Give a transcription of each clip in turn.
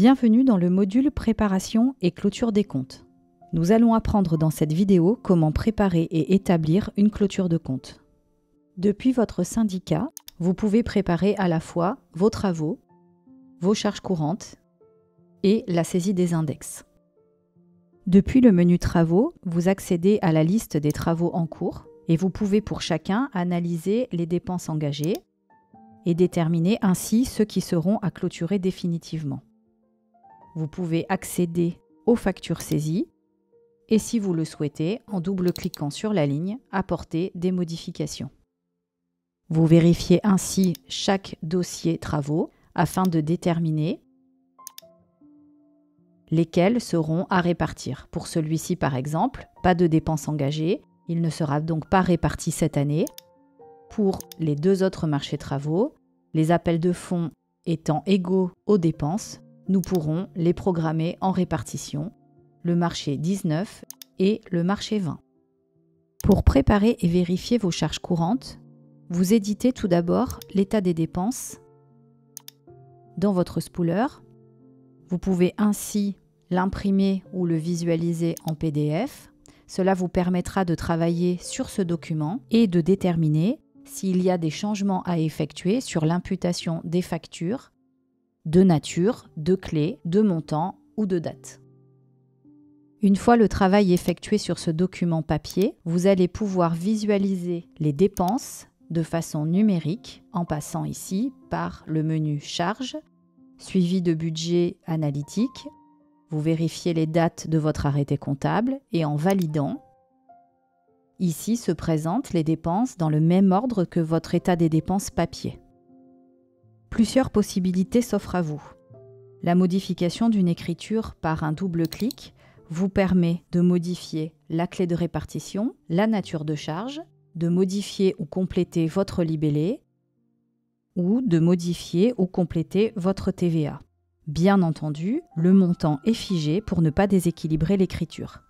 Bienvenue dans le module Préparation et clôture des comptes. Nous allons apprendre dans cette vidéo comment préparer et établir une clôture de compte. Depuis votre syndicat, vous pouvez préparer à la fois vos travaux, vos charges courantes et la saisie des index. Depuis le menu Travaux, vous accédez à la liste des travaux en cours et vous pouvez pour chacun analyser les dépenses engagées et déterminer ainsi ceux qui seront à clôturer définitivement. Vous pouvez accéder aux factures saisies et si vous le souhaitez, en double-cliquant sur la ligne, apporter des modifications. Vous vérifiez ainsi chaque dossier travaux afin de déterminer lesquels seront à répartir. Pour celui-ci par exemple, pas de dépenses engagées, il ne sera donc pas réparti cette année. Pour les deux autres marchés travaux, les appels de fonds étant égaux aux dépenses, nous pourrons les programmer en répartition, le marché 19 et le marché 20. Pour préparer et vérifier vos charges courantes, vous éditez tout d'abord l'état des dépenses dans votre spooler. Vous pouvez ainsi l'imprimer ou le visualiser en PDF. Cela vous permettra de travailler sur ce document et de déterminer s'il y a des changements à effectuer sur l'imputation des factures, de nature, de clé, de montant ou de date. Une fois le travail effectué sur ce document papier, vous allez pouvoir visualiser les dépenses de façon numérique en passant ici par le menu Charges, suivi de budget analytique. Vous vérifiez les dates de votre arrêté comptable et en validant, ici se présentent les dépenses dans le même ordre que votre état des dépenses papier. Plusieurs possibilités s'offrent à vous. La modification d'une écriture par un double clic vous permet de modifier la clé de répartition, la nature de charge, de modifier ou compléter votre libellé ou de modifier ou compléter votre TVA. Bien entendu, le montant est figé pour ne pas déséquilibrer l'écriture.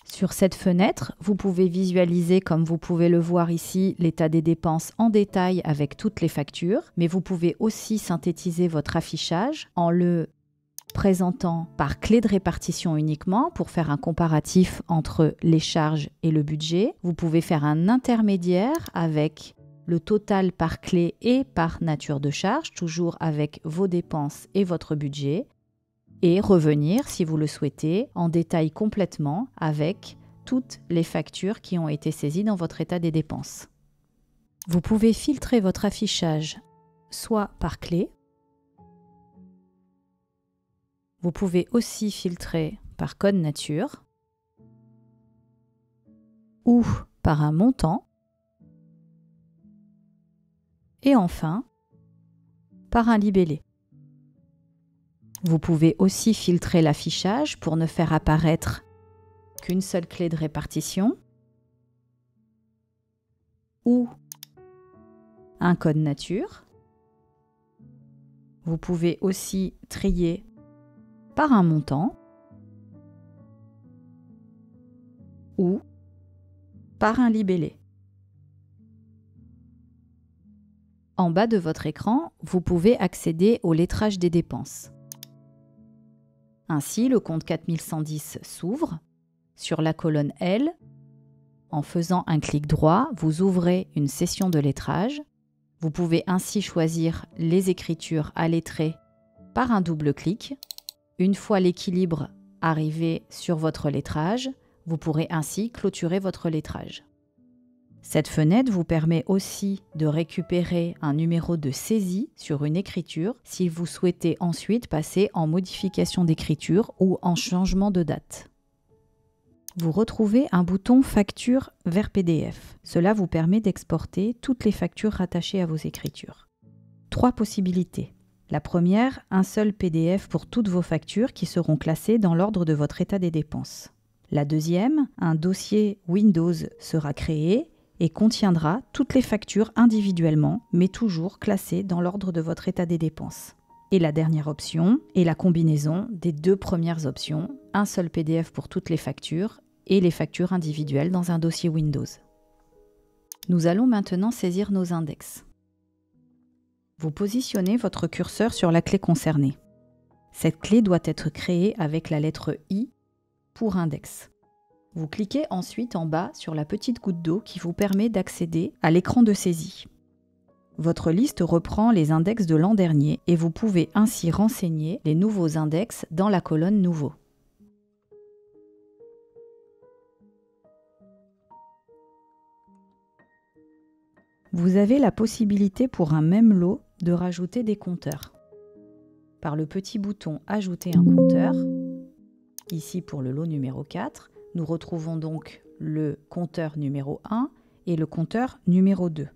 Sur cette fenêtre, vous pouvez visualiser, comme vous pouvez le voir ici, l'état des dépenses en détail avec toutes les factures, mais vous pouvez aussi synthétiser votre affichage en le présentant par clé de répartition uniquement pour faire un comparatif entre les charges et le budget. Vous pouvez faire un intermédiaire avec le total par clé et par nature de charge, toujours avec vos dépenses et votre budget. Et revenir, si vous le souhaitez, en détail complètement avec toutes les factures qui ont été saisies dans votre état des dépenses. Vous pouvez filtrer votre affichage soit par clé, vous pouvez aussi filtrer par code nature ou par un montant et enfin par un libellé. Vous pouvez aussi filtrer l'affichage pour ne faire apparaître qu'une seule clé de répartition ou un code nature. Vous pouvez aussi trier par un montant ou par un libellé. En bas de votre écran, vous pouvez accéder au lettrage des dépenses. Ainsi, le compte 4110 s'ouvre. Sur la colonne L, en faisant un clic droit, vous ouvrez une session de lettrage. Vous pouvez ainsi choisir les écritures à lettrer par un double clic. Une fois l'équilibre arrivé sur votre lettrage, vous pourrez ainsi clôturer votre lettrage. Cette fenêtre vous permet aussi de récupérer un numéro de saisie sur une écriture si vous souhaitez ensuite passer en modification d'écriture ou en changement de date. Vous retrouvez un bouton Facture vers PDF. Cela vous permet d'exporter toutes les factures rattachées à vos écritures. 3 possibilités. La première, un seul PDF pour toutes vos factures qui seront classées dans l'ordre de votre état des dépenses. La deuxième, un dossier Windows sera créé et contiendra toutes les factures individuellement, mais toujours classées dans l'ordre de votre état des dépenses. Et la dernière option est la combinaison des 2 premières options, un seul PDF pour toutes les factures et les factures individuelles dans un dossier Windows. Nous allons maintenant saisir nos index. Vous positionnez votre curseur sur la clé concernée. Cette clé doit être créée avec la lettre I pour index. Vous cliquez ensuite en bas sur la petite goutte d'eau qui vous permet d'accéder à l'écran de saisie. Votre liste reprend les index de l'an dernier et vous pouvez ainsi renseigner les nouveaux index dans la colonne Nouveaux. Vous avez la possibilité pour un même lot de rajouter des compteurs. Par le petit bouton Ajouter un compteur, ici pour le lot numéro 4, nous retrouvons donc le compteur numéro 1 et le compteur numéro 2.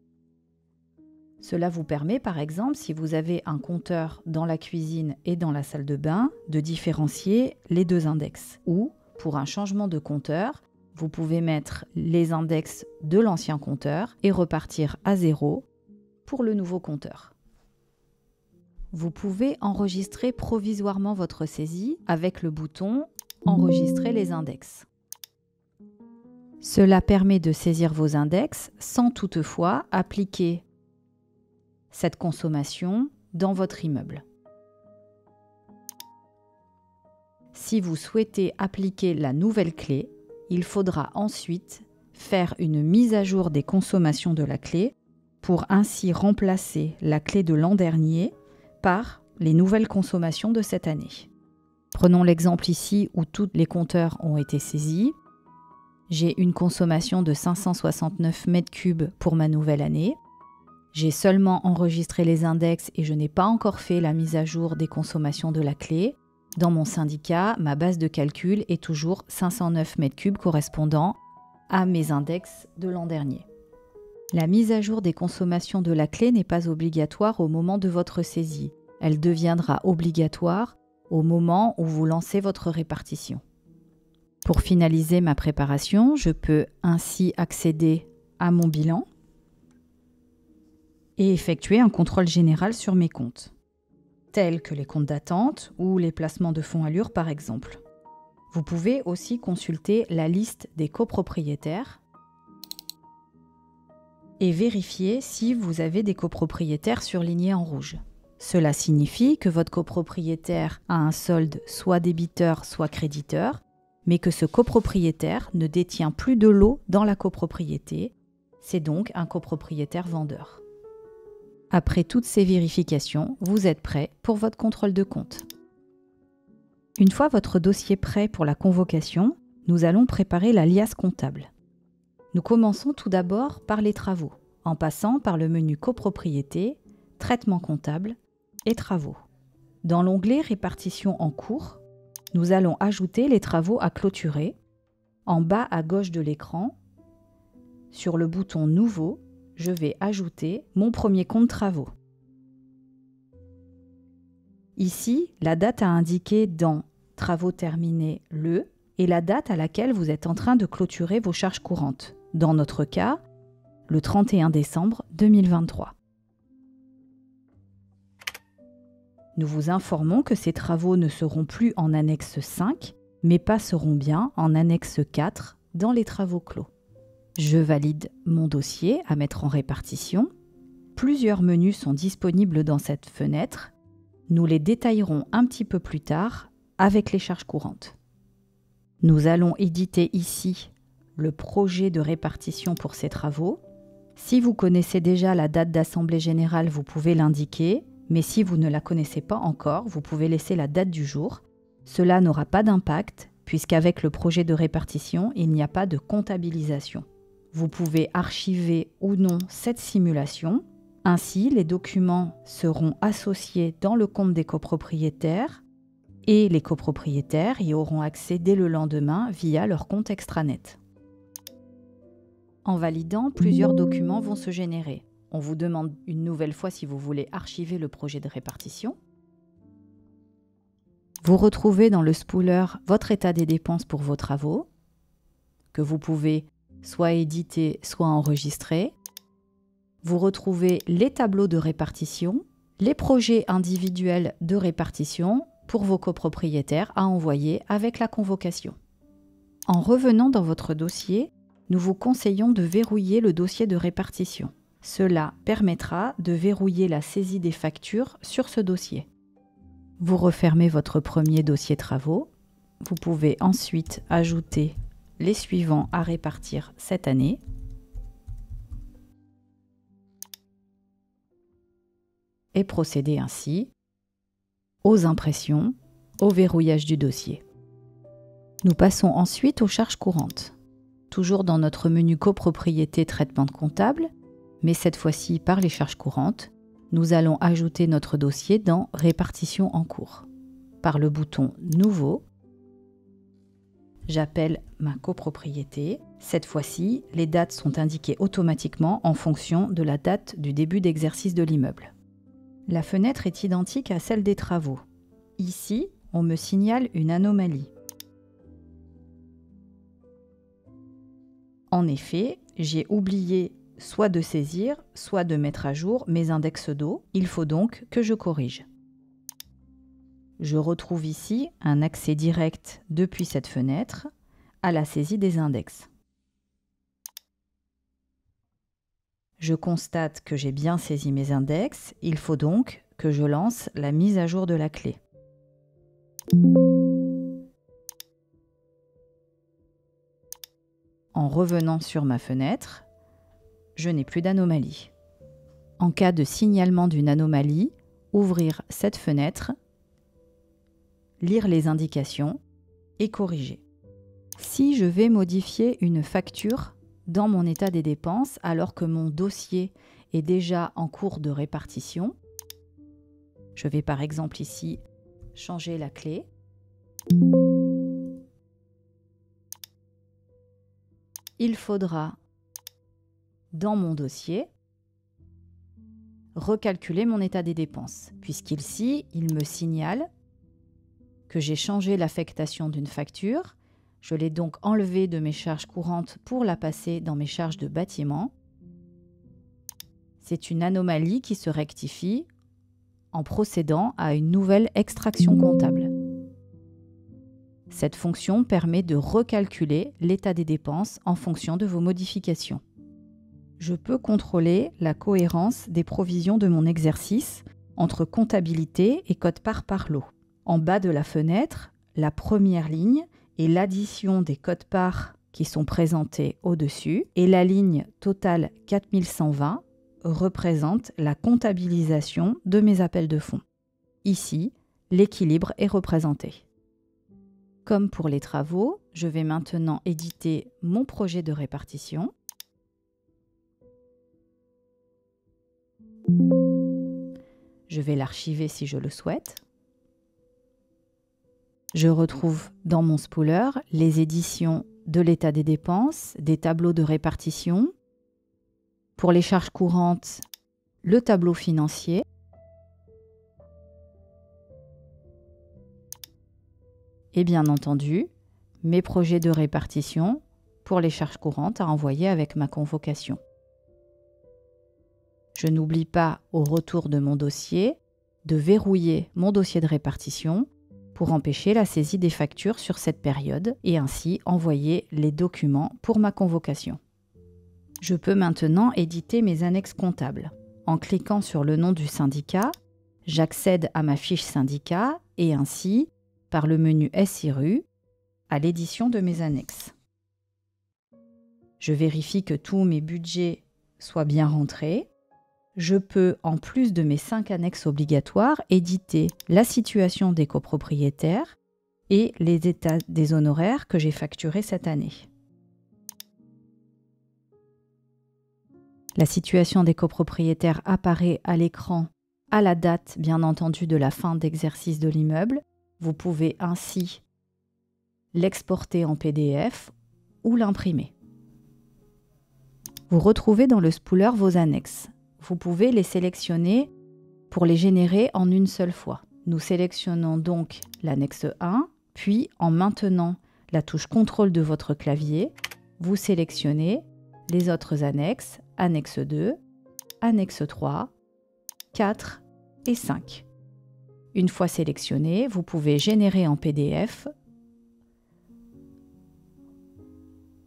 Cela vous permet par exemple, si vous avez un compteur dans la cuisine et dans la salle de bain, de différencier les deux index. Ou, pour un changement de compteur, vous pouvez mettre les index de l'ancien compteur et repartir à 0 pour le nouveau compteur. Vous pouvez enregistrer provisoirement votre saisie avec le bouton « Enregistrer les index ». Cela permet de saisir vos index sans toutefois appliquer cette consommation dans votre immeuble. Si vous souhaitez appliquer la nouvelle clé, il faudra ensuite faire une mise à jour des consommations de la clé pour ainsi remplacer la clé de l'an dernier par les nouvelles consommations de cette année. Prenons l'exemple ici où tous les compteurs ont été saisis. J'ai une consommation de 569 m3 pour ma nouvelle année. J'ai seulement enregistré les index et je n'ai pas encore fait la mise à jour des consommations de la clé. Dans mon syndicat, ma base de calcul est toujours 509 m3 correspondant à mes index de l'an dernier. La mise à jour des consommations de la clé n'est pas obligatoire au moment de votre saisie. Elle deviendra obligatoire au moment où vous lancez votre répartition. Pour finaliser ma préparation, je peux ainsi accéder à mon bilan et effectuer un contrôle général sur mes comptes, tels que les comptes d'attente ou les placements de fonds Allure par exemple. Vous pouvez aussi consulter la liste des copropriétaires et vérifier si vous avez des copropriétaires surlignés en rouge. Cela signifie que votre copropriétaire a un solde soit débiteur soit créditeur, mais que ce copropriétaire ne détient plus de lot dans la copropriété. C'est donc un copropriétaire vendeur. Après toutes ces vérifications, vous êtes prêt pour votre contrôle de compte. Une fois votre dossier prêt pour la convocation, nous allons préparer la liasse comptable. Nous commençons tout d'abord par les travaux, en passant par le menu copropriété, traitement comptable et travaux. Dans l'onglet répartition en cours, nous allons ajouter les travaux à clôturer. En bas à gauche de l'écran, sur le bouton Nouveau, je vais ajouter mon premier compte travaux. Ici, la date à indiquer dans Travaux terminés le et la date à laquelle vous êtes en train de clôturer vos charges courantes. Dans notre cas, le 31 décembre 2023. Nous vous informons que ces travaux ne seront plus en annexe 5, mais passeront bien en annexe 4 dans les travaux clos. Je valide mon dossier à mettre en répartition. Plusieurs menus sont disponibles dans cette fenêtre. Nous les détaillerons un petit peu plus tard avec les charges courantes. Nous allons éditer ici le projet de répartition pour ces travaux. Si vous connaissez déjà la date d'assemblée générale, vous pouvez l'indiquer. Mais si vous ne la connaissez pas encore, vous pouvez laisser la date du jour. Cela n'aura pas d'impact, puisqu'avec le projet de répartition, il n'y a pas de comptabilisation. Vous pouvez archiver ou non cette simulation. Ainsi, les documents seront associés dans le compte des copropriétaires et les copropriétaires y auront accès dès le lendemain via leur compte extranet. En validant, plusieurs documents vont se générer. On vous demande une nouvelle fois si vous voulez archiver le projet de répartition. Vous retrouvez dans le spooler votre état des dépenses pour vos travaux, que vous pouvez soit éditer, soit enregistrer. Vous retrouvez les tableaux de répartition, les projets individuels de répartition pour vos copropriétaires à envoyer avec la convocation. En revenant dans votre dossier, nous vous conseillons de verrouiller le dossier de répartition. Cela permettra de verrouiller la saisie des factures sur ce dossier. Vous refermez votre premier dossier travaux. Vous pouvez ensuite ajouter les suivants à répartir cette année. Et procéder ainsi aux impressions, au verrouillage du dossier. Nous passons ensuite aux charges courantes. Toujours dans notre menu copropriété traitement de comptable, mais cette fois-ci par les charges courantes, nous allons ajouter notre dossier dans répartition en cours. Par le bouton Nouveau, j'appelle ma copropriété. Cette fois-ci, les dates sont indiquées automatiquement en fonction de la date du début d'exercice de l'immeuble. La fenêtre est identique à celle des travaux. Ici, on me signale une anomalie. En effet, j'ai oublié soit de saisir, soit de mettre à jour mes index d'eau. Il faut donc que je corrige. Je retrouve ici un accès direct depuis cette fenêtre à la saisie des index. Je constate que j'ai bien saisi mes index. Il faut donc que je lance la mise à jour de la clé. En revenant sur ma fenêtre, je n'ai plus d'anomalie. En cas de signalement d'une anomalie, ouvrir cette fenêtre, lire les indications et corriger. Si je vais modifier une facture dans mon état des dépenses alors que mon dossier est déjà en cours de répartition, je vais par exemple ici changer la clé. Il faudra, dans mon dossier, recalculer mon état des dépenses, puisqu'ici, il me signale que j'ai changé l'affectation d'une facture. Je l'ai donc enlevée de mes charges courantes pour la passer dans mes charges de bâtiment. C'est une anomalie qui se rectifie en procédant à une nouvelle extraction comptable. Cette fonction permet de recalculer l'état des dépenses en fonction de vos modifications. Je peux contrôler la cohérence des provisions de mon exercice entre comptabilité et quote-part par lot. En bas de la fenêtre, la première ligne est l'addition des quote-parts qui sont présentés au-dessus et la ligne totale 4120 représente la comptabilisation de mes appels de fonds. Ici, l'équilibre est représenté. Comme pour les travaux, je vais maintenant éditer mon projet de répartition. Je vais l'archiver si je le souhaite. Je retrouve dans mon spooler les éditions de l'état des dépenses, des tableaux de répartition. Pour les charges courantes, le tableau financier. Et bien entendu, mes projets de répartition pour les charges courantes à envoyer avec ma convocation. Je n'oublie pas, au retour de mon dossier, de verrouiller mon dossier de répartition pour empêcher la saisie des factures sur cette période et ainsi envoyer les documents pour ma convocation. Je peux maintenant éditer mes annexes comptables. En cliquant sur le nom du syndicat, j'accède à ma fiche syndicat et ainsi, par le menu SIRU, à l'édition de mes annexes. Je vérifie que tous mes budgets soient bien rentrés. Je peux, en plus de mes 5 annexes obligatoires, éditer la situation des copropriétaires et les états des honoraires que j'ai facturés cette année. La situation des copropriétaires apparaît à l'écran à la date, bien entendu, de la fin d'exercice de l'immeuble. Vous pouvez ainsi l'exporter en PDF ou l'imprimer. Vous retrouvez dans le spooler vos annexes. Vous pouvez les sélectionner pour les générer en une seule fois. Nous sélectionnons donc l'annexe 1, puis en maintenant la touche CTRL de votre clavier, vous sélectionnez les autres annexes, annexe 2, annexe 3, 4 et 5. Une fois sélectionné, vous pouvez générer en PDF.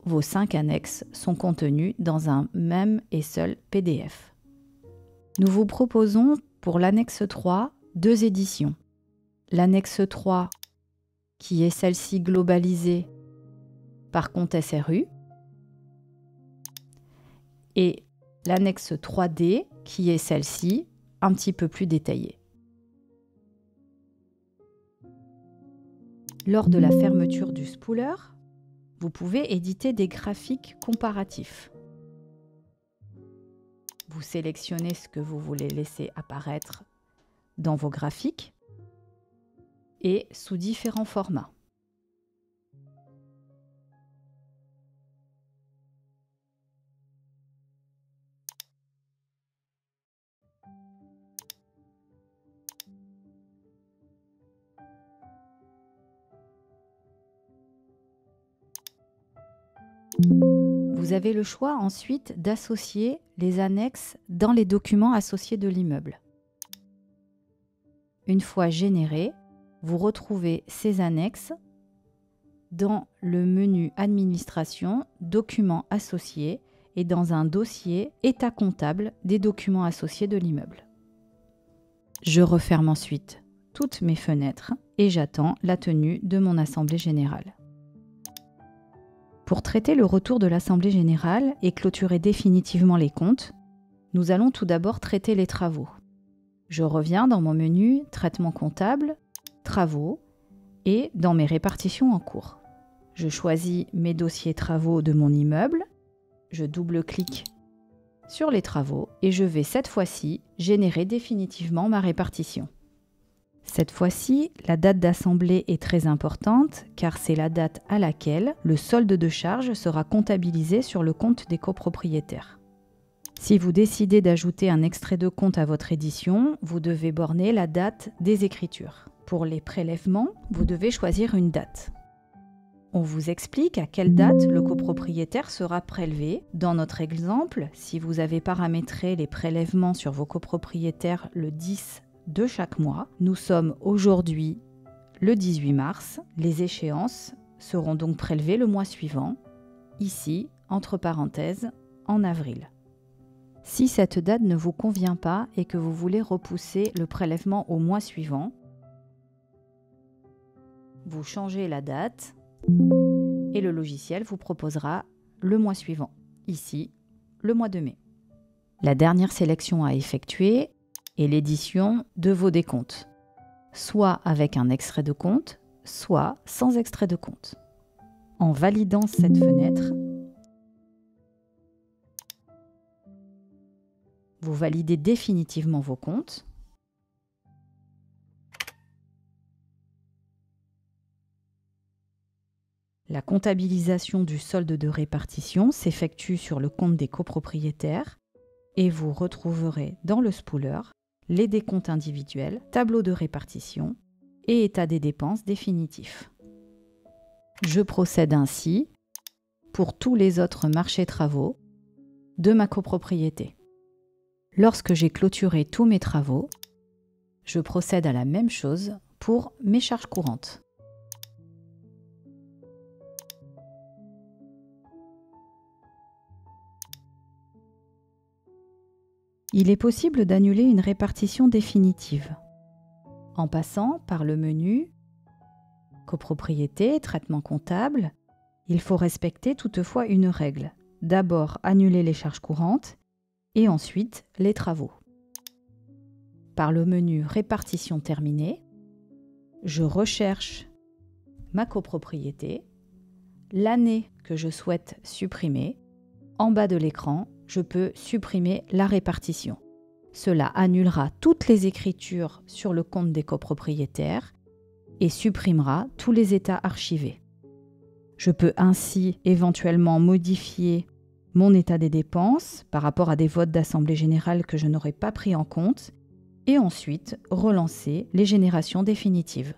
Vos 5 annexes sont contenues dans un même et seul PDF. Nous vous proposons pour l'annexe 3 2 éditions. l'annexe 3 qui est celle-ci globalisée par compte SRU et l'annexe 3D qui est celle-ci un petit peu plus détaillée. Lors de la fermeture du spooler, vous pouvez éditer des graphiques comparatifs. Vous sélectionnez ce que vous voulez laisser apparaître dans vos graphiques et sous différents formats. Vous avez le choix ensuite d'associer les annexes dans les documents associés de l'immeuble. Une fois générés, vous retrouvez ces annexes dans le menu Administration, Documents associés et dans un dossier État comptable des documents associés de l'immeuble. Je referme ensuite toutes mes fenêtres et j'attends la tenue de mon assemblée générale. Pour traiter le retour de l'assemblée générale et clôturer définitivement les comptes, nous allons tout d'abord traiter les travaux. Je reviens dans mon menu Traitement comptable, Travaux et dans mes répartitions en cours. Je choisis mes dossiers travaux de mon immeuble, je double-clique sur les travaux et je vais cette fois-ci générer définitivement ma répartition. Cette fois-ci, la date d'assemblée est très importante car c'est la date à laquelle le solde de charge sera comptabilisé sur le compte des copropriétaires. Si vous décidez d'ajouter un extrait de compte à votre édition, vous devez borner la date des écritures. Pour les prélèvements, vous devez choisir une date. On vous explique à quelle date le copropriétaire sera prélevé. Dans notre exemple, si vous avez paramétré les prélèvements sur vos copropriétaires le 10 de chaque mois, nous sommes aujourd'hui le 18 mars. Les échéances seront donc prélevées le mois suivant, ici, entre parenthèses, en avril. Si cette date ne vous convient pas et que vous voulez repousser le prélèvement au mois suivant, vous changez la date et le logiciel vous proposera le mois suivant, ici, le mois de mai. La dernière sélection à effectuer est l'édition de vos décomptes, soit avec un extrait de compte, soit sans extrait de compte. En validant cette fenêtre, vous validez définitivement vos comptes. La comptabilisation du solde de répartition s'effectue sur le compte des copropriétaires et vous retrouverez dans le spooler les décomptes individuels, tableau de répartition et état des dépenses définitif. Je procède ainsi pour tous les autres marchés travaux de ma copropriété. Lorsque j'ai clôturé tous mes travaux, je procède à la même chose pour mes charges courantes. Il est possible d'annuler une répartition définitive en passant par le menu Copropriété, traitement comptable. Il faut respecter toutefois une règle. D'abord annuler les charges courantes et ensuite les travaux. Par le menu Répartition terminée, je recherche ma copropriété, l'année que je souhaite supprimer. En bas de l'écran, je peux supprimer la répartition. Cela annulera toutes les écritures sur le compte des copropriétaires et supprimera tous les états archivés. Je peux ainsi éventuellement modifier mon état des dépenses par rapport à des votes d'assemblée générale que je n'aurais pas pris en compte et ensuite relancer les générations définitives.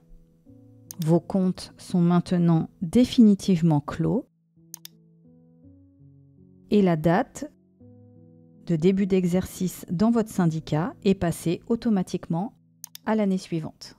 Vos comptes sont maintenant définitivement clos et la date de début d'exercice dans votre syndicat est passée automatiquement à l'année suivante.